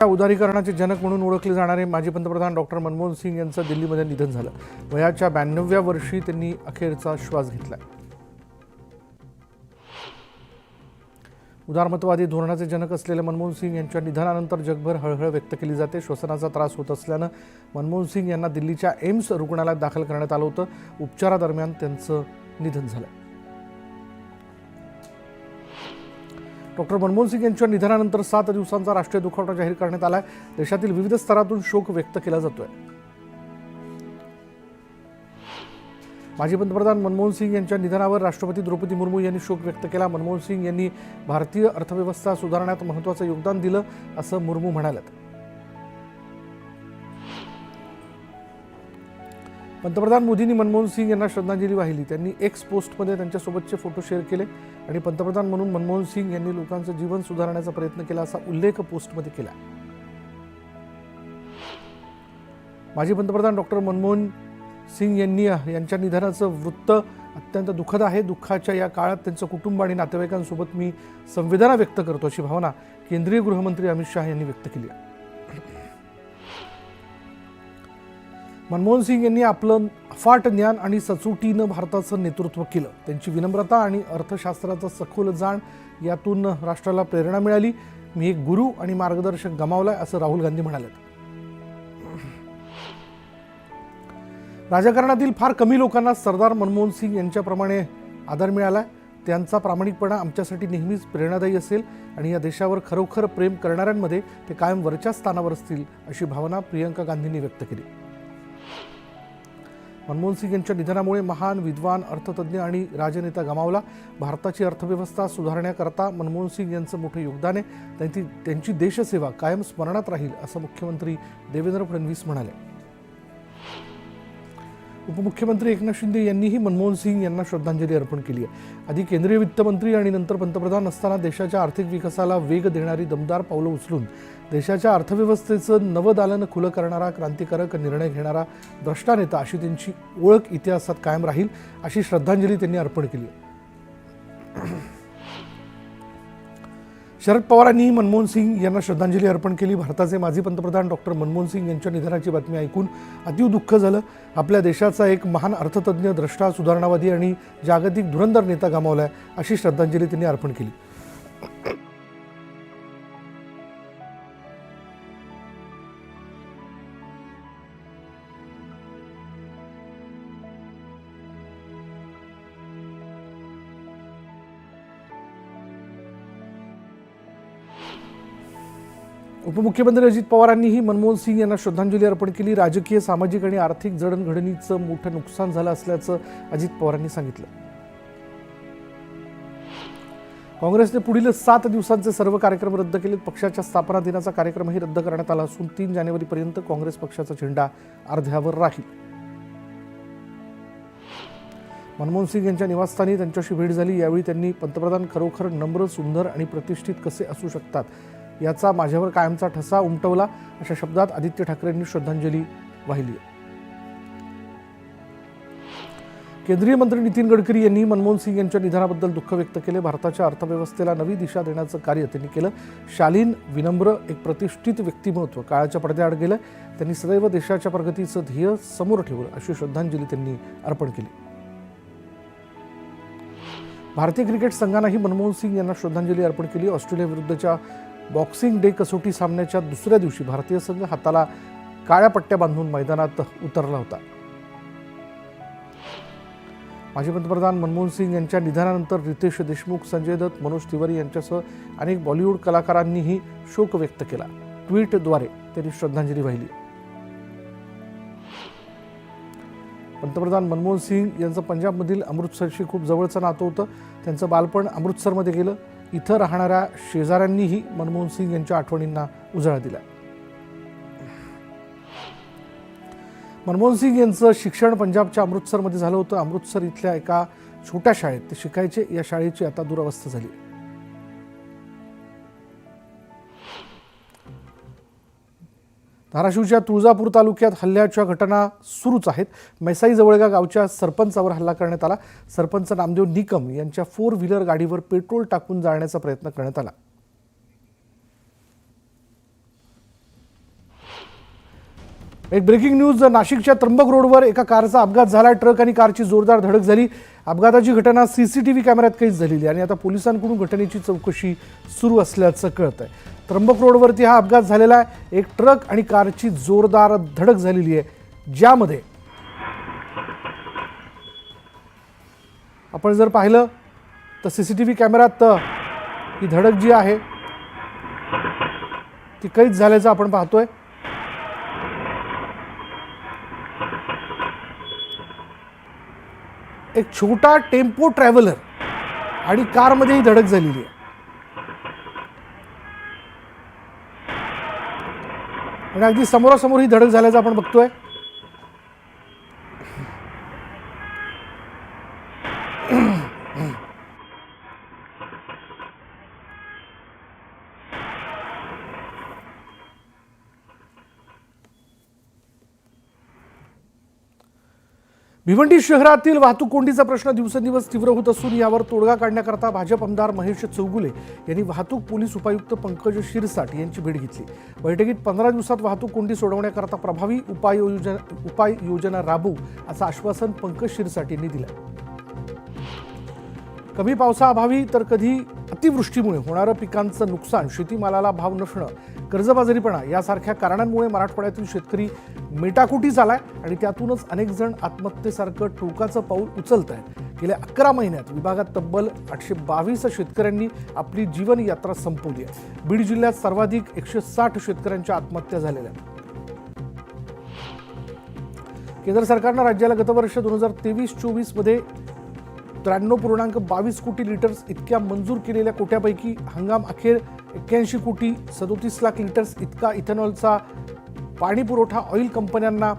उदारीकरणाचे जनक म्हणून ओळखले जाणारे माजी पंतप्रधान डॉक्टर मनमोहन सिंग यांचं दिल्लीमध्ये निधन झालं। वयाच्या 92व्या वर्षी त्यांनी अखेरचा श्वास घेतला। उदारमतवादी धोरणाचे जनक असलेले मनमोहन सिंग यांच्या निधनानंतर जगभर हळहळ व्यक्त केली जाते। श्वसनाचा त्रास होत असल्याने मनमोहन सिंग यांना दिल्लीच्या एम्स रुग्णालयात दाखल करण्यात आलं होतं। उपचारादरम्यान त्यांचं निधन झालं। डॉक्टर मनमोहन सिंग यांच्या निधनानंतर 7 दिवसांचा राष्ट्रीय दुखवटा जाहीर करण्यात आलाय। देशातील विविध स्तरातून शोक व्यक्त केला जातोय। माजी पंतप्रधान मनमोहन सिंग यांच्या निधनावर राष्ट्रपती द्रौपदी मुर्मू यांनी शोक व्यक्त केला। मनमोहन सिंग यांनी भारतीय अर्थव्यवस्था सुधारण्यात महत्त्वाचं योगदान दिलं असं मुर्मू म्हणाल्यात। पंतप्रधान मोदींनी मनमोहन सिंग यांना श्रद्धांजली वाहिली। त्यांनी एक्स पोस्टमध्ये त्यांच्यासोबतचे फोटो शेअर केले आणि पंतप्रधान म्हणून मनमोहन सिंग यांनी लोकांचं जीवन सुधारण्याचा प्रयत्न केला असा उल्लेख पोस्टमध्ये केला। माजी पंतप्रधान डॉक्टर मनमोहन सिंग यांच्या निधनाचं वृत्त अत्यंत दुःखद आहे। दुःखाच्या या काळात त्यांचं कुटुंब आणि नातेवाईकांसोबत मी संवेदना व्यक्त करतो अशी भावना केंद्रीय गृहमंत्री अमित शाह यांनी व्यक्त केली आहे। मनमोहन सिंग यांनी आपलं अफाट ज्ञान आणि सचोटीनं भारताचं नेतृत्व केलं। त्यांची विनम्रता आणि अर्थशास्त्राचं सखोल जाण यातून राष्ट्राला प्रेरणा मिळाली। मी एक गुरु आणि मार्गदर्शक गमावलाय असं राहुल गांधी म्हणाले। राजकारणातील फार कमी लोकांना सरदार मनमोहन सिंग यांच्याप्रमाणे आदर मिळाला। त्यांचा प्रामाणिकपणा आमच्यासाठी नेहमीच प्रेरणादायी असेल आणि या देशावर खरोखर प्रेम करणाऱ्यांमध्ये ते कायम वरच्या स्थानावर असतील अशी भावना प्रियंका गांधींनी व्यक्त केली। मनमोहन सिंग यांच्या निधनामुळे महान विद्वान अर्थतज्ञ आणि राजनेता गमावला। भारताची अर्थव्यवस्था सुधारण्याकरता मनमोहन सिंग यांचं मोठं योगदान आहे। त्यांची देशसेवा कायम स्मरणात राहील असं मुख्यमंत्री देवेंद्र फडणवीस म्हणाले। उपमुख्यमंत्री एकनाथ शिंदे यांनीही मनमोहन सिंग यांना श्रद्धांजली अर्पण केली आहे। आधी केंद्रीय वित्तमंत्री आणि नंतर पंतप्रधान असताना देशाच्या आर्थिक विकासाला वेग देणारी दमदार पावलं उचलून देशाच्या अर्थव्यवस्थेचं नवदालन खुलं करणारा क्रांतिकारक निर्णय घेणारा द्रष्टा नेता अशी त्यांची ओळख इतिहासात कायम राहील अशी श्रद्धांजली त्यांनी अर्पण केली। शरद पवारांनीही मनमोहन सिंग यांना श्रद्धांजली अर्पण केली। भारताचे माजी पंतप्रधान डॉक्टर मनमोहन सिंग यांच्या निधनाची बातमी ऐकून अतीव दुःख झालं। आपल्या देशाचा एक महान अर्थतज्ञ, द्रष्टा, सुधारणावादी आणि जागतिक धुरंधर नेता गमावलाय अशी श्रद्धांजली त्यांनी अर्पण केली। उपमुख्यमंत्री अजित पवारांनीही मनमोहन सिंग यांना श्रद्धांजली अर्पण केली। राजकीय, सामाजिक आणि आर्थिक जडणघडणीचं मोठं नुकसान झालं असल्याचं अजित पवारांनी सांगितलं। काँग्रेसने पुढील 7 दिवसांचे सर्व कार्यक्रम रद्द केलेत। पक्षाच्या स्थापना दिनाचा कार्यक्रमही रद्द करण्यात आला असून 3 जानेवारीपर्यंत काँग्रेस पक्षाचा झेंडा अर्ध्यावर राहील। मनमोहन सिंग यांच्या निवासस्थानी त्यांच्याशी भेट झाली। यावेळी त्यांनी पंतप्रधान खरोखर नम्र, सुंदर आणि प्रतिष्ठित कसे असू शकतात याचा माझ्यावर कायमचा ठसा उमटवला अशा शब्दात आदित्य ठाकरेंनी श्रद्धांजली वाहिली। केंद्रीय मंत्री नितीन गडकरी यांनी मनमोहन सिंग यांच्या निधनाबद्दल दुःख व्यक्त केले। भारताच्या अर्थव्यवस्थेला नवी दिशा देण्याचं कार्य त्यांनी केलं। शालीन, विनम्र, एक प्रतिष्ठित व्यक्तिमत्व काळाच्या पडद्याआड गेलं। त्यांनी सदैव देशाच्या प्रगतीचं ध्येय समोर ठेवलं अशी श्रद्धांजली त्यांनी अर्पण केली। भारतीय क्रिकेट संघानंही मनमोहन सिंग यांना श्रद्धांजली अर्पण केली। ऑस्ट्रेलिया विरुद्धच्या बॉक्सिंग डे कसोटी सामन्याच्या दुसऱ्या दिवशी भारतीय संघ हाताला काळ्या पट्ट्या बांधून मैदानात उतरला होता। माजी पंतप्रधान मनमोहन सिंग यांच्या निधनानंतर रितेश देशमुख, संजय दत्त, मनोज तिवारी यांच्यासह अनेक बॉलिवूड कलाकारांनीही शोक व्यक्त केला। ट्विटद्वारे त्यांनी श्रद्धांजली वाहिली। पंतप्रधान मनमोहन सिंग यांचं पंजाबमधील अमृतसरशी खूप जवळचं नातं होतं। त्यांचं बालपण अमृतसरमध्ये गेलं। इथं राहणाऱ्या शेजाऱ्यांनीही मनमोहन सिंग यांच्या आठवणींना उजाळा दिला। मनमोहन सिंग यांचं शिक्षण पंजाबच्या अमृतसरमध्ये झालं होतं। अमृतसर इथल्या एका छोट्या शाळेत ते शिकायचे। या शाळेची आता दुरावस्था झाली। धाराशिवच्या तुळजापूर तालुक्यात हल्ल्याच्या घटना सुरूच आहेत। मैसाई जवळगा गावच्या सरपंचावर हल्ला करण्यात आला। सरपंच नामदेव निकम यांच्या 4 व्हीलर गाडीवर पेट्रोल टाकून जाळण्याचा प्रयत्न करण्यात आला। एक ब्रेकिंग न्यूज, नाशिकच्या त्र्यंबक रोडवर एका कारचा अपघात झाला. ट्रक आणि कारची जोरदार धडक झाली. अपघाताची घटना सीसीटीव्ही कॅमेऱ्यात कैद झालेली आणि आता पोलिसांकडून घटनेची चौकशी सुरू असल्याचं कळतंय. त्र्यंबक रोडवरती हा अपघात झालेला आहे. एक ट्रक आणि कारची जोरदार धडक झालेली आहे, ज्यामध्ये आपण जर पाहिलं तर सीसीटीव्ही कॅमेऱ्यात ही धडक जी आहे ती कैद झाल्याचं आपण पाहतोय. एक छोटा टेम्पो ट्रॅव्हलर आणि कारमध्ये ही धडक झालेली आहे. आणि अगदी समोरासमोर ही धडक झाल्याचं आपण बघतोय. भिवंडी शहरातील वाहतूक कोंडीचा प्रश्न दिवसेंदिवस तीव्र होत असून यावर तोडगा काढण्याकरता भाजप आमदार महेश चौगुले यांनी वाहतूक पोलीस उपायुक्त पंकज शिरसाट यांची भेट घेतली. बैठकीत 15 दिवसात वाहतूक कोंडी सोडवण्याकरता प्रभावी उपाययोजना राबवू असं आश्वासन पंकज शिरसाट यांनी दिलं. कमी पावसाअभावी तर कधी अतिवृष्टीमुळे होणारं पिकांचं नुकसान, शेतीमालाला भाव नसणं, कर्जबाजारीपणा यासारख्या कारणांमुळे मराठवाड्यातील शेतकरी मेटाकुटीस आलाय आणि त्यातूनच अनेक जण आत्महत्येसारखं टोकाचं पाऊल उचलत आहेत. गेल्या 11 महिन्यात विभागात तब्बल 822 शेतकऱ्यांनी आपली जीवन यात्रा संपवली आहे. बीड जिल्ह्यात सर्वाधिक 160 शेतकऱ्यांच्या आत्महत्या झालेल्या आहेत. केंद्र सरकारनं राज्याला गतवर्ष 2023-24 मध्ये 93.22 कोटी लिटर्स इतक्या मंजूर केलेल्या कोट्यापैकी हंगाम अखेर 81 कोटी 37 लाख लिटर्स इतका इथेनॉलचा पाणी पुरवठा ऑइल कंपन्यांना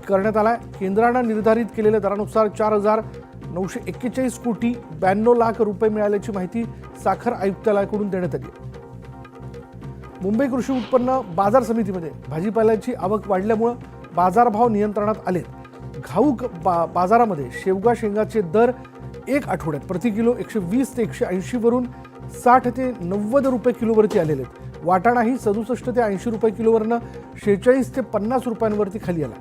करण्यात आलाय. केंद्रानं निर्धारित केलेल्या दरानुसार 4,941 कोटी 92 लाख रुपये मिळाल्याची माहिती साखर आयुक्तालयाकडून देण्यात आली. मुंबई कृषी उत्पन्न बाजार समितीमध्ये भाजीपाल्याची आवक वाढल्यामुळे बाजारभाव नियंत्रणात आले. घाऊक बाजारामध्ये शेवगा शेंगाचे दर एक आठवड्यात प्रति किलो 120 ते 180 वरून 60 ते 90 रुपये किलोवरती आलेले आहेत. वाटाणाही 67 ते 80 रुपये किलोवरनं 46 ते 50 रुपयांवरती खाली आला.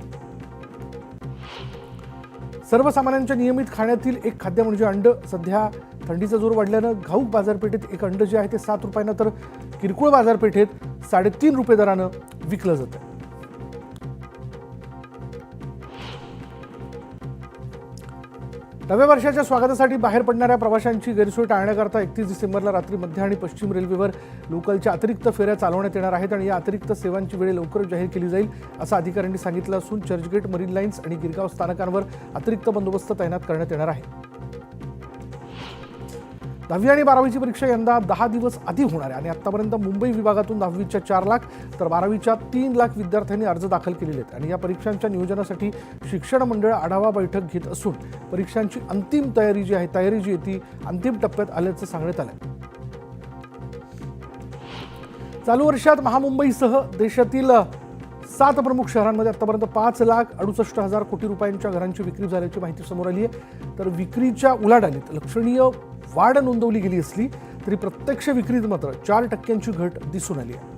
सर्वसामान्यांच्या नियमित खाण्यातील एक खाद्य म्हणजे अंड. सध्या थंडीचा जोर वाढल्यानं घाऊक बाजारपेठेत एक अंड जे आहे ते 7 रुपयांना तर किरकोळ बाजारपेठेत 3.5 रुपये दरानं विकलं जातं. नव्या वर्षाच्या स्वागतासाठी बाहेर पडणाऱ्या प्रवाशांची गैरसोय टाळण्याकरता 31 डिसेंबरला रात्री मध्य आणि पश्चिम रेल्वेवर लोकलच्या अतिरिक्त फेऱ्या चालवण्यात येणार आहेत आणि या अतिरिक्त सेवांची वेळ लवकरच जाहीर केली जाईल असं अधिकाऱ्यांनी सांगितलं असून चर्चगेट, मरीन लाईन्स आणि गिरगाव स्थानकांवर अतिरिक्त बंदोबस्त तैनात करण्यात येणार आहे. 10वी आणि 12वीची परीक्षा यंदा 10 दिवस आधी होणार आहे आणि आतापर्यंत मुंबई विभागातून 10वीच्या 4 लाख तर 12वीच्या 3 लाख विद्यार्थ्यांनी अर्ज दाखल केलेले आहेत आणि या परीक्षांच्या नियोजनासाठी शिक्षण मंडळ आढावा बैठक घेत असून परीक्षांची अंतिम तयारी जी आहे ती अंतिम टप्प्यात आल्याचं सांगण्यात आलं. चालू वर्षात महामुंबईसह देशातील 7 प्रमुख शहरांमध्ये आतापर्यंत 5,68,000 कोटी रुपयांच्या घरांची विक्री झाल्याची माहिती समोर आली आहे. तर विक्रीच्या उलाढालीत लक्षणीय वाढ नोंदवली गेली असली तरी प्रत्यक्ष विक्रीत मात्र 4% घट दिसून आली आहे.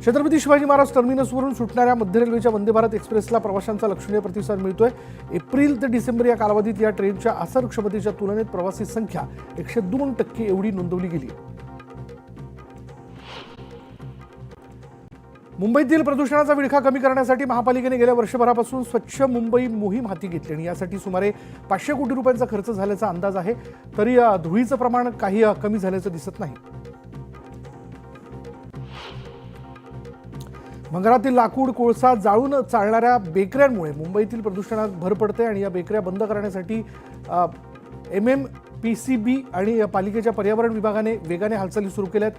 छत्रपती शिवाजी महाराज टर्मिनसवरून सुटणाऱ्या मध्य रेल्वेच्या वंदे भारत एक्सप्रेसला प्रवाशांचा लक्षणीय प्रतिसाद मिळतोय. एप्रिल ते डिसेंबर या कालावधीत या ट्रेनच्या आसन क्षमतेच्या तुलनेत प्रवासी संख्या 102% एवढी नोंदवली गेली. मुंबईतील प्रदूषणाचा विळखा कमी करण्यासाठी महापालिकेने गेल्या वर्षभरापासून स्वच्छ मुंबई मोहीम हाती घेतली आणि यासाठी सुमारे 500 कोटी रुपयांचा खर्च झाल्याचा अंदाज आहे. तरी धुळीचं प्रमाण काही कमी झाल्याचं दिसत नाही. भंगारातील लाकूड, कोळसा जाळून चालणाऱ्या बेकऱ्यांमुळे मुंबईतील प्रदूषणात भर पडते आणि या बेकऱ्या बंद करण्यासाठी MMPCB आणि पालिकेच्या पर्यावरण विभागाने वेगाने हालचाली सुरू केल्यात.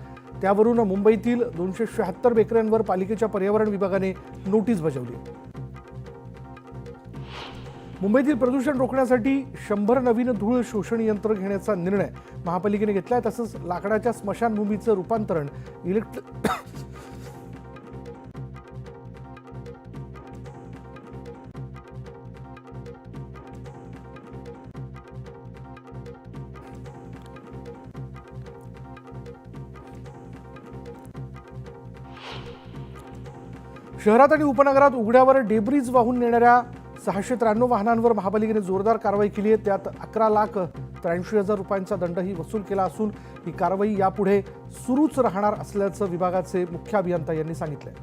त्यावरून मुंबईतील 276 बेकऱ्यांवर पालिकेच्या पर्यावरण विभागाने नोटीस बजावली. मुंबईतील प्रदूषण रोखण्यासाठी 100 नवीन धूळ शोषण यंत्र घेण्याचा निर्णय महापालिकेने घेतलाय. तसंच लाकडाच्या स्मशानभूमीचं रूपांतरण शहरात आणि उपनगरात उघड्यावर डेब्रीज वाहून नेणाऱ्या 693 वाहनांवर महापालिकेने जोरदार कारवाई केली आहे. त्यात 11,83,000 रुपयांचा दंडही वसूल केला असून ही कारवाई यापुढे सुरूच राहणार असल्याचं विभागाचे मुख्य अभियंता यांनी सांगितलंय.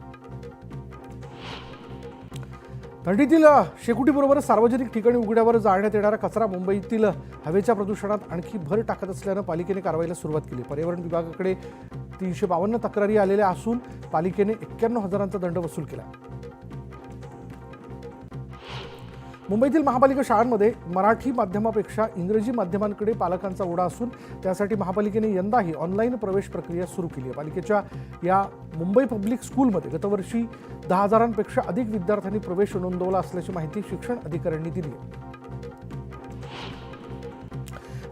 थंडीतील शेकोटीबरोबर सार्वजनिक ठिकाणी उघड्यावर जाळण्यात येणारा कचरा मुंबईतील हवेच्या प्रदूषणात आणखी भर टाकत असल्यानं पालिकेने कारवाईला सुरुवात केली. पर्यावरण विभागाकडे 352 तक्रारी आलेल्या असून पालिकेने 91,000चा दंड वसूल केला. मुंबईतील महापालिका शाळांमध्ये मराठी माध्यमापेक्षा इंग्रजी माध्यमांकडे पालकांचा ओढा असून त्यासाठी महापालिकेने यंदाही ऑनलाईन प्रवेश प्रक्रिया सुरू केली आहे. पालिकेच्या या मुंबई पब्लिक स्कूलमध्ये गतवर्षी 10,000पेक्षा अधिक विद्यार्थ्यांनी प्रवेश नोंदवला असल्याची माहिती शिक्षण अधिकाऱ्यांनी दिली.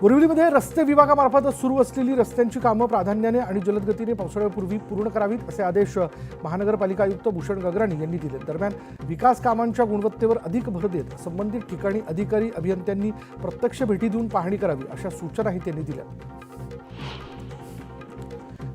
बोरिवलीमध्ये रस्ते विभागामार्फत सुरू असलेली रस्त्यांची कामं प्राधान्याने आणि जलद गतीने पावसाळ्यापूर्वी पूर्ण करावीत असे आदेश महानगरपालिका आयुक्त भूषण गगराणी यांनी दिले. दरम्यान विकास कामांच्या गुणवत्तेवर अधिक भर देत संबंधित ठिकाणी अधिकारी अभियंत्यांनी प्रत्यक्ष भेटी देऊन पाहणी करावी अशा सूचनाही त्यांनी दिल्या.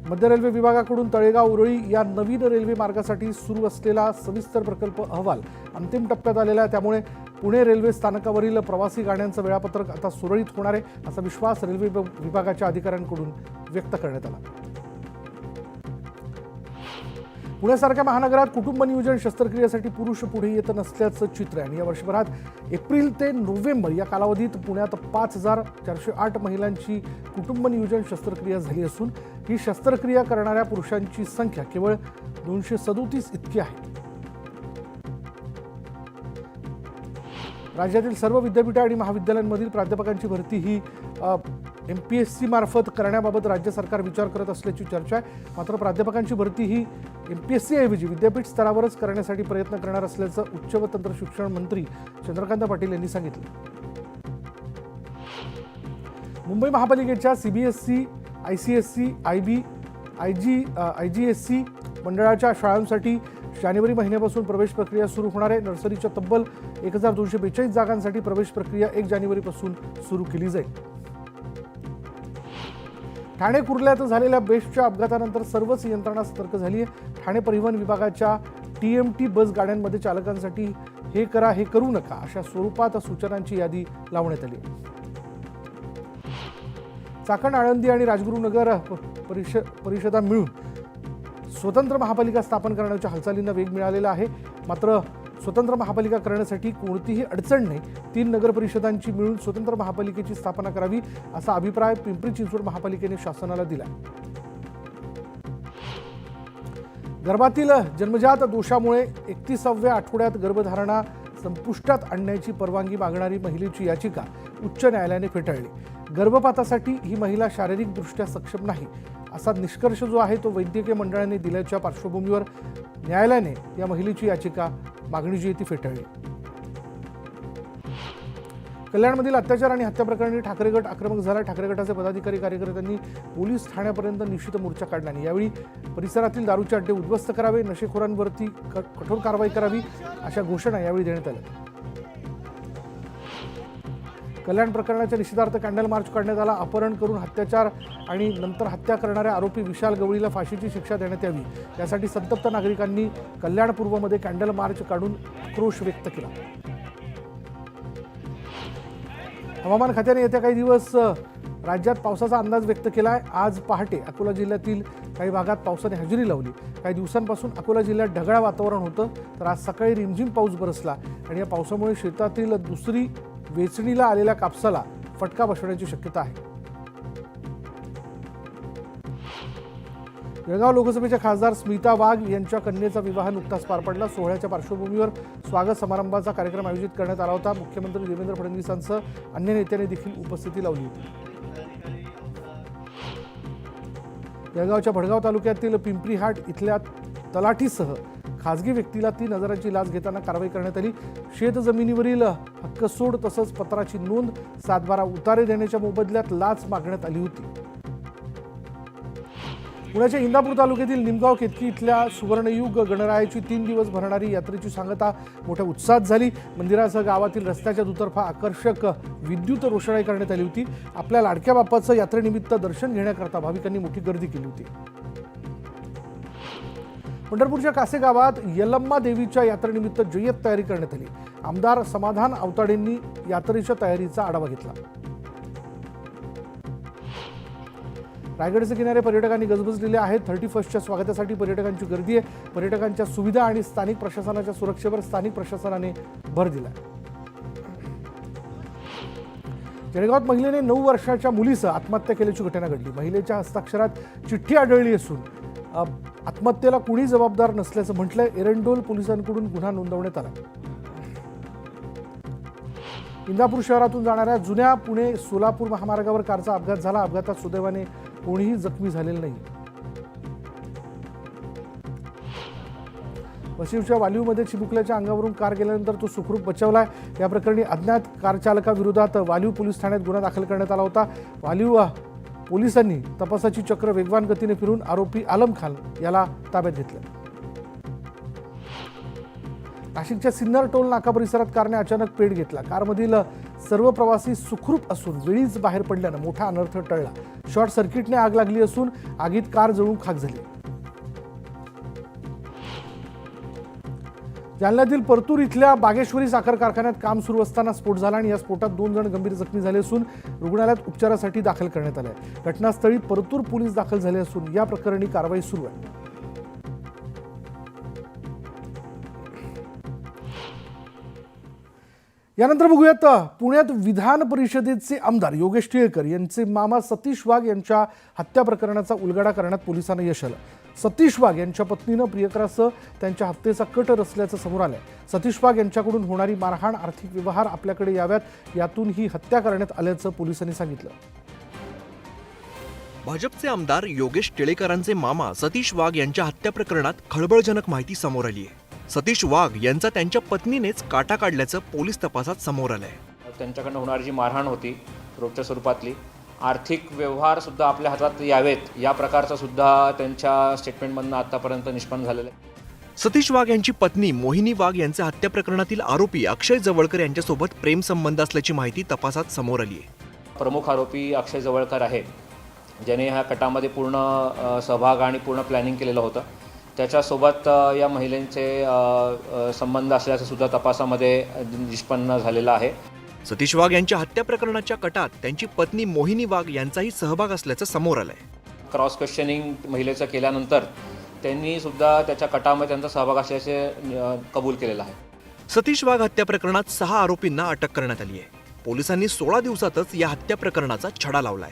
मध्य रेल्वे विभागाकडून तळेगाव उरळी या नवीन रेल्वे मार्गासाठी सुरू असलेला सविस्तर प्रकल्प अहवाल अंतिम टप्प्यात आलेला आहे. त्यामुळे पुणे रेल्वे स्थानकावरील प्रवासी गाड्यांचं वेळापत्रक आता सुरळीत होणार आहे असा विश्वास रेल्वे विभागाच्या अधिकाऱ्यांकडून व्यक्त करण्यात आला. पुण्यासारख्या महानगरात कुटुंब नियोजन शस्त्रक्रियेसाठी पुरुष पुढे येत नसल्याचं चित्र आहे. आणि या वर्षभरात एप्रिल ते नोव्हेंबर या कालावधीत पुण्यात 5,408 महिलांची कुटुंब नियोजन शस्त्रक्रिया झाली असून ही शस्त्रक्रिया करणाऱ्या पुरुषांची संख्या केवळ 237 इतकी आहे. राज्यातील सर्व विद्यापीठे आणि महाविद्यालयांमधील प्राध्यापकांची भरती ही MPSC मार्फत करण्याबाबत राज्य सरकार विचार करत असल्याची चर्चा आहे. मात्र प्राध्यापकांची भरती ही MPSC ऐवजी विद्यापीठ स्तरावरच करण्यासाठी प्रयत्न करणार असल्याचं उच्च व तंत्र शिक्षण मंत्री चंद्रकांत पाटील यांनी सांगितलं. मुंबई महापालिकेच्या CBSE, ICSE, IB, IGSC मंडळाच्या शाळांसाठी जानेवारी महिन्यापासून प्रवेश प्रक्रिया सुरू होणार आहे. नर्सरीच्या तब्बल 1,242 जागांसाठी प्रवेश प्रक्रिया 1 जानेवारीपासून सुरू केली जाईल. ठाणे कुर्ल्यात झालेल्या बेस्टच्या अपघातानंतर सर्वच यंत्रणा सतर्क झाली आहे. ठाणे परिवहन विभागाच्या TMT बस गाड्यांमध्ये चालकांसाठी हे करा हे करू नका अशा स्वरूपात सूचनांची यादी लावण्यात आली. चाकण, आळंदी आणि राजगुरुनगर परिषदा मिळून स्वतंत्र महापालिका स्थापन करण्याच्या हालचालींना वेग मिळालेला आहे. मात्र स्वतंत्र महापालिका करण्यासाठी कोणतीही अडचण नाही. 3 नगर परिषदांची मिळून स्वतंत्र महापालिकेची स्थापना करावी असा अभिप्राय पिंपरी चिंचवड महापालिकेने शासनाला दिला. गर्भातील जन्मजात दोषामुळे 31व्या आठवड्यात गर्भधारणा संपुष्टात आणण्याची परवानगी मागणारी महिलेची याचिका उच्च न्यायालयाने फेटाळली. गर्भपातासाठी ही महिला शारीरिकदृष्ट्या सक्षम नाही असा निष्कर्ष जो आहे तो वैद्यकीय मंडळाने दिल्याच्या पार्श्वभूमीवर न्यायालयाने या महिलेची याचिका मागणी जी आहे ती फेटाळली. कल्याणमधील अत्याचार आणि हत्या प्रकरणी ठाकरे गट आक्रमक झाला. ठाकरे गटाचे पदाधिकारी कार्यकर्त्यांनी पोलीस ठाण्यापर्यंत निश्चित मोर्चा काढला आणि यावेळी परिसरातील दारूचे अड्डे उद्ध्वस्त करावे, नशेखोरांवरती कठोर कारवाई करावी अशा घोषणा यावेळी देण्यात आल्या. कल्याण प्रकरणाच्या निषेधार्थ कॅन्डल मार्च काढण्यात आला. अपहरण करून अत्याचार आणि नंतर हत्या करणाऱ्या आरोपी विशाल गवळीला फाशीची शिक्षा देण्यात यावी यासाठी संतप्त नागरिकांनी कल्याण पूर्वमध्ये कॅन्डल मार्च काढून आक्रोश व्यक्त केला. हवामान खात्याने येत्या काही दिवस राज्यात पावसाचा अंदाज व्यक्त केला आहे. आज पहाटे अकोला जिल्ह्यातील काही भागात पावसाने हजेरी लावली. काही दिवसांपासून अकोला जिल्ह्यात ढगाळ वातावरण होतं तर आज सकाळी रिमझिम पाऊस बरसला आणि या पावसामुळे शेतातील दुसरी वेचणीला आलेल्या कापसाला फटका बसण्याची शक्यता आहे. जळगाव लोकसभेच्या खासदार स्मिता वाघ यांच्या कन्येचा विवाह नुकताच पार पडला. सोहळ्याच्या पार्श्वभूमीवर स्वागत समारंभाचा कार्यक्रम आयोजित करण्यात आला होता. मुख्यमंत्री देवेंद्र फडणवीसांसह अन्य नेत्यांनी देखील उपस्थिती लावली होती. जळगावच्या भडगाव तालुक्यातील पिंपरी हाट इथल्या तलाठीसह खासगी व्यक्तीला 3,000ची लाच घेताना कारवाई करण्यात आली. शेत जमिनीवरील हक्कसोड तसंच पत्राची नोंद, 7-12 उतारे देण्याच्या मोबदल्यात लाच मागण्यात आली होती. पुण्याच्या इंदापूर तालुक्यातील निमगाव केतकी इथल्या सुवर्णयुग गणरायाची 3 दिवस भरणारी यात्रेची सांगता मोठ्या उत्साहात झाली. मंदिरासह गावातील रस्त्याच्या दुतर्फा आकर्षक विद्युत रोषणाई करण्यात आली होती. आपल्या लाडक्या बाप्पाचं यात्रेनिमित्त दर्शन घेण्याकरता भाविकांनी मोठी गर्दी केली होती. पंढरपूरच्या कासे गावात यल्लम्मा देवीच्या यात्रेनिमित्त जय्यत तयारी करण्यात आली. आमदार समाधान आवताडेंनी यात्रेच्या तयारीचा आढावा घेतला. रायगडचे किनारे पर्यटकांनी गजबजलेले आहेत. 31च्या स्वागतासाठी पर्यटकांची गर्दी आहे. पर्यटकांच्या सुविधा आणि स्थानिक प्रशासनाच्या सुरक्षेवर स्थानिक प्रशासनाने भर दिला. जळगावात महिलेने 9 वर्षाच्या मुलीसह आत्महत्या केल्याची घटना घडली. महिलेच्या हस्ताक्षरात चिठ्ठी आढळली असून आत्महत्येला कुणी जबाबदार नसल्याचं म्हटलंय. एरंडोल पोलिसांकडून गुन्हा नोंदवण्यात आला. इंदापूर शहरातून जाणाऱ्या जुन्या पुणे सोलापूर महामार्गावर कारचा अपघात झाला. अपघातात सुदैवाने कोणीही जखमी झालेलं नाही. वाशिमच्या वालीवमध्ये चिमुकल्याच्या अंगावरून कार गेल्यानंतर तो सुखरूप बचावलाय. या प्रकरणी अज्ञात कार चालकाविरोधात वालीव पोलीस ठाण्यात गुन्हा दाखल करण्यात आला होता. वालीव पोलिसांनी तपासाची चक्र वेगवान गतीने फिरून आरोपी आलम खान याला ताब्यात घेतलं. नाशिकच्या सिन्नर टोल नाका परिसरात कारने अचानक पेट घेतला. कारमधील सर्व प्रवासी सुखरूप असून वेळीच बाहेर पडल्यानं मोठा अनर्थ टळला. शॉर्ट सर्किटने आग लागली असून आगीत कार जळून खाक झाली. जालन्यातील परतूर इथल्या बागेश्वरी साखर कारखान्यात काम सुरू असताना स्फोट झाला आणि या स्फोटात 2 जण गंभीर जखमी झाले असून रुग्णालयात उपचारासाठी दाखल करण्यात आले. घटनास्थळी परतूर पोलीस दाखल झाले असून या प्रकरणी कारवाई सुरू आहे. यानंतर बघूयात पुण्यात विधान परिषदेचे आमदार योगेश टिळेकर यांचे मामा सतीश वाघ यांच्या हत्या प्रकरणाचा उलगडा करण्यात पोलिसांना यश आलं. सतीश वाघ यांच्या पत्नीनं प्रियकरासह त्यांच्या हत्येचा कट रचल्याचं समोर आलंय. सतीश वाघ यांच्याकडून होणारी मारहाण, आर्थिक व्यवहार आपल्याकडे याव्यात, यातून ही हत्या करण्यात आल्याचं पोलिसांनी सांगितलं. भाजपचे आमदार योगेश टिळेकरांचे मामा सतीश वाघ यांच्या हत्या प्रकरणात खळबळजनक माहिती समोर आली आहे. सतीश वाघ यांचा त्यांच्या पत्नीनेच काटा काढल्याचं पोलीस तपासात समोर आलंय. त्यांच्याकडनं होणारी जी मारहाण होती रोजच्या स्वरूपातली, आर्थिक व्यवहार सुद्धा आपल्या हातात यावेत या प्रकारचा सुद्धा त्यांच्या स्टेटमेंटमधनं आतापर्यंत निष्पन्न झालेलं आहे. सतीश वाघ यांची पत्नी मोहिनी वाघ यांच्या हत्या प्रकरणातील आरोपी अक्षय जवळकर यांच्यासोबत प्रेम संबंध असल्याची माहिती तपासात समोर आली आहे. प्रमुख आरोपी अक्षय जवळकर आहे, ज्याने ह्या कटामध्ये पूर्ण सहभाग आणि पूर्ण प्लॅनिंग केलेलं होतं. त्याच्यासोबत या महिलेचे संबंध असल्याचं सुद्धा तपासामध्ये निष्पन्न झालेलं आहे. सतीश वाघ यांच्या हत्या प्रकरणाच्या कटात त्यांची पत्नी मोहिनी वाघ यांचाही सहभाग असल्याचं समोर आलंय. क्रॉस क्वेश्चनिंग महिलेचं केल्यानंतर त्यांनी सुद्धा त्याच्या कटामध्ये त्यांचा सहभाग असल्याचे कबूल केलेलं आहे. सतीश वाघ हत्या प्रकरणात 6 आरोपींना अटक करण्यात आली आहे. पोलिसांनी 16 दिवसातच या हत्या प्रकरणाचा छडा लावलाय.